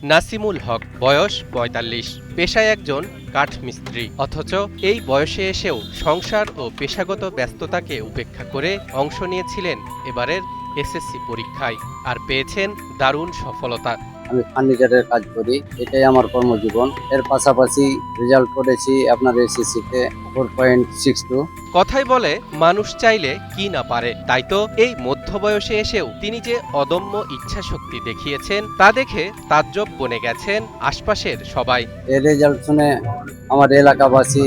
নাসিমুল হক, বয়স ৪৫, পেশায় একজন কাঠমিস্ত্রি। অথচ এই বয়সে এসেও সংসার ও পেশাগত ব্যস্ততাকে উপেক্ষা করে অংশ নিয়েছিলেন এবারের এসএসসি পরীক্ষায়, আর পেয়েছেন দারুণ সফলতা। আমি ফার্নিচারের কাজ করি, এটাই আমার কর্মজীবন। এর পাশাপাশি রেজাল্ট করেছি আপনার এসএসসিতে 4.62। কথাই বলে মানুষ চাইলে কি না পারে, তাই তো এই মধ্যবয়সে এসেও তিনি যে অদম্য ইচ্ছাশক্তি দেখিয়েছেন তা দেখে তাজ্জব বনে গেছেন আশপাশের সবাই। এই রেজাল্ট শুনে আমার এলাকাবাসী,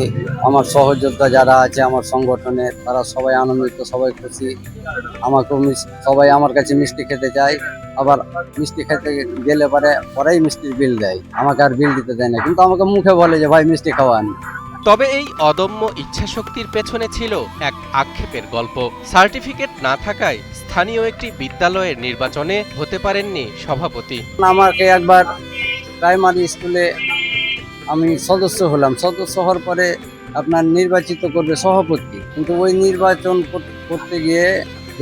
আমার সহযোদ্ধা যারা আছে আমার সংগঠনের, তারা সবাই আনন্দিত, সবাই খুশি। আমাকেও সবাই আমার কাছে মিষ্টি খেতে চায়, আবার মিষ্টি খেতে গেলে পরেই মিষ্টির বিল দেয়, আমাকে আর বিল দিতে দেয় না, কিন্তু আমাকে মুখে বলে যে ভাই মিষ্টি খাওয়ান। তবে এই অদম্য ইচ্ছাশক্তির পেছনে ছিল এক আক্ষেপের গল্প। সার্টিফিকেট না থাকায় স্থানীয় একটি বিদ্যালয়ের নির্বাচনে হতে পারেননি সভাপতি। আমাকে একবার প্রাইমারি স্কুলে আমি সদস্য হলাম, সদস্য হওয়ার পরে আপনার নির্বাচিত করবে সভাপতি, কিন্তু ওই নির্বাচন করতে গিয়ে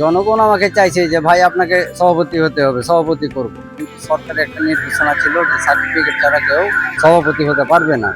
জনগণ আমাকে চাইছে যে ভাই আপনাকে সভাপতি হতে হবে, সভাপতি করব, কিন্তু সরকারের একটা নির্দেশনা ছিল যে সার্টিফিকেট ছাড়া কেউ সভাপতি হতে পারবে না।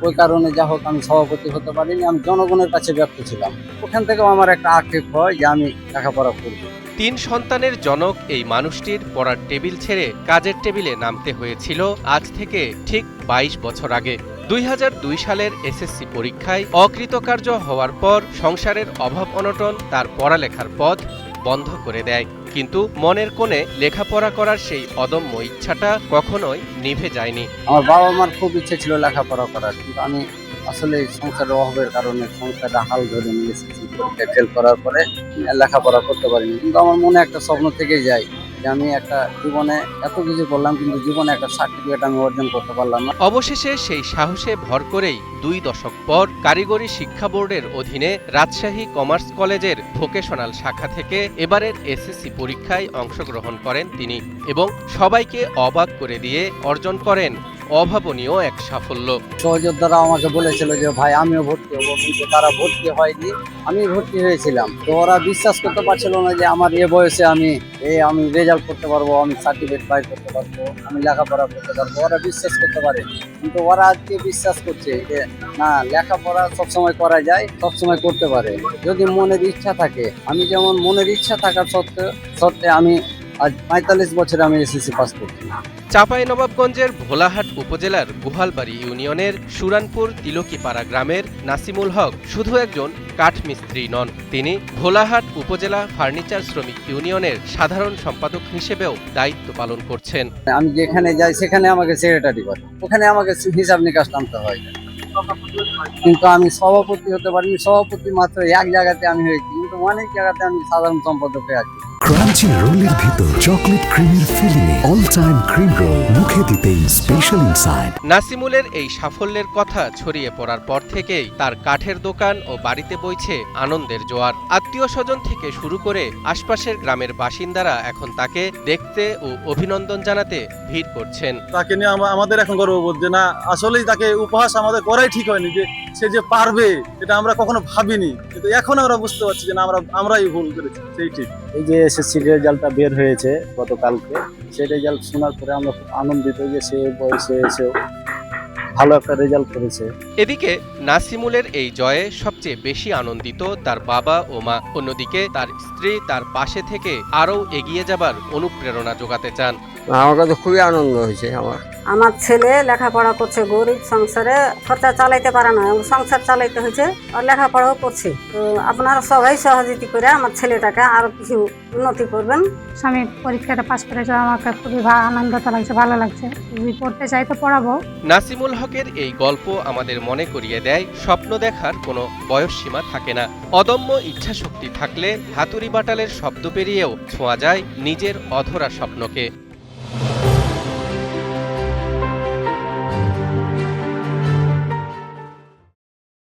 ওই কারণে যা হোক আমি সভাপতি হতে পারিনি, আমি জনগণের কাছে ব্যর্থ ছিলাম। ওখান থেকেও আমার একটা আক্ষেপ হয় যে আমি লেখাপড়া করব। ৩ সন্তানের জনক এই মানুষটির পড়ার টেবিল ছেড়ে কাজের টেবিলে নামতে হয়েছিল আজ থেকে ঠিক ২২ বছর আগে। ২০০২ সালের এসএসসি পরীক্ষায় অকৃতকার্য হওয়ার পর সংসারের অভাব অনটন তার পড়ালেখার পথ বন্ধ করে দেয়, কিন্তু মনের কোণে লেখাপড়া করার সেই অদম্য ইচ্ছাটা কখনোই নিভে যায়নি। আমার বাবা মার খুব ইচ্ছে ছিল লেখাপড়া করার, কিন্তু আমি আসলে সংসারের অভাবের কারণে সংসারে হাল ধরে নিয়ে এসেছি। পরীক্ষায় ফেল করার পরে লেখাপড়া করতে পারিনি, কিন্তু আমার মনে একটা স্বপ্ন থেকে যায় যে আমি একটা জীবনে এত কিছু করলাম, কিন্তু জীবনে একটা সার্টিফিকেট আমি অর্জন করতে পারলাম না। অবশেষে সেই সাহসে ভর করেই ২ দশক পর কারিগরি শিক্ষা বোর্ডের অধীনে রাজশাহী কমার্স কলেজের ভোকেশনাল শাখা থেকে এবারের এসএসসি পরীক্ষায় অংশগ্রহণ করেন তিনি, এবং সবাইকে অবাক করে দিয়ে অর্জন করেন অভাবনীয় এক সাফল্য। সহযোদ্ধারা আমাকে বলেছিল যে ভাই আমিও ভর্তি হবো, কিন্তু তারা ভর্তি হয়নি, আমি ভর্তি হয়েছিলাম। তো ওরা বিশ্বাস করতে পারছিল না যে আমার এ বয়সে আমি রেজাল্ট করতে পারবো, আমি সার্টিফিকেট পাই করতে পারবো, আমি লেখাপড়া করতে পারবো। ওরা বিশ্বাস করতে পারে, কিন্তু ওরা আজকে বিশ্বাস করছে যে না, লেখাপড়া সবসময় করা যায়, সবসময় করতে পারে যদি মনের ইচ্ছা থাকে। আমি যেমন মনের ইচ্ছা থাকার সত্ত্বে আমি আজ ৪৫ বছরে আমি এসএসসি পাস করছি। চাঁপাইনবাবগঞ্জের ভোলাহাট উপজেলার গুহালবাড়ি ইউনিয়নের সুরানপুর তিলকিপাড়া গ্রামের নাসিমুল হক শুধু একজন কাঠমিস্ত্রি নন, তিনি ভোলাহাট উপজেলা ফার্নিচার শ্রমিক ইউনিয়নের সাধারণ সম্পাদক হিসেবেও দায়িত্ব পালন করছেন। আমি যেখানে যাই সেখানে আমাকে সেক্রেটারি করে, ওখানে আমাকে হিসাব নিকাশ টানতে হয়, কিন্তু আমি সভাপতি হতে পারিনি। সভাপতি মাত্র এক জায়গাতে আমি হয়েছি, কিন্তু অনেক জায়গাতে আমি সাধারণ সম্পাদকে আছি। ক্রাঞ্চি রোলের ভিতর চকলেট ক্রিমের filling, all time cream roll, মুখে দিতেই স্পেশাল ইনসাইড। নাসিমুলের এই সাফল্যের কথা ছড়িয়ে পড়ার পর থেকেই তার কাঠের দোকান ও বাড়িতে বইছে আনন্দের জোয়ার। আত্মীয় স্বজন থেকে শুরু করে আশপাশের গ্রামের বাসিন্দারা এখন তাকে দেখতে ও অভিনন্দন জানাতে ভিড় করছেন। তাকে নিয়ে আমাদের এখন গর্ববোধ যে না, আসলেই তাকে উপহাস আমাদের করাই ঠিক হয়নি, যে সে যে পারবে এটা আমরা কখনো ভাবিনি, কিন্তু এখন আমরা বুঝতে পারছি যে না, আমরাই ভুল করেছি, সেই ঠিক। এই যে এসএসসি রেজাল্টটা বের হয়েছে গতকালকে, সেই রেজাল্ট শোনার পরে আমরা খুব আনন্দিত যে সে বয়সে এসেও ভালো একটা রেজাল্ট করেছে। এদিকে নাসিমুলের এই জয়ে সবচেয়ে বেশি আনন্দিত তার বাবা ও মা। অন্যদিকে তার স্ত্রী তার পাশে থেকে আরও এগিয়ে যাবার অনুপ্রেরণা যোগাতে চান। আমার কাছে খুবই আনন্দ হয়েছে। আমার ছেলে লেখাপড়া করছে, গরিব সংসারে খরচা চালাইতে পারে না, সংসার চালাইতে হয়েছে, আর লেখাপড়াও করছে। তো আপনারা সবাই সহযোগিতা করে আমার ছেলেটাকে আরো কিছু উন্নতি করবেন। স্বামী পরীক্ষাটা পাস করেছে, আমাকে খুবই আনন্দটা লাগছে, ভালো লাগছে। যদি পড়তে চাই তো পড়াবো। নাসিমুল হকের এই গল্প আমাদের মনে করিয়ে দেয় স্বপ্ন দেখার কোনো বয়সসীমা থাকে না। অদম্য ইচ্ছাশক্তি থাকলে হাতুড়ি বাটালের শব্দ পেরিয়েও ছোঁয়া যায় নিজের অধরা স্বপ্নকে।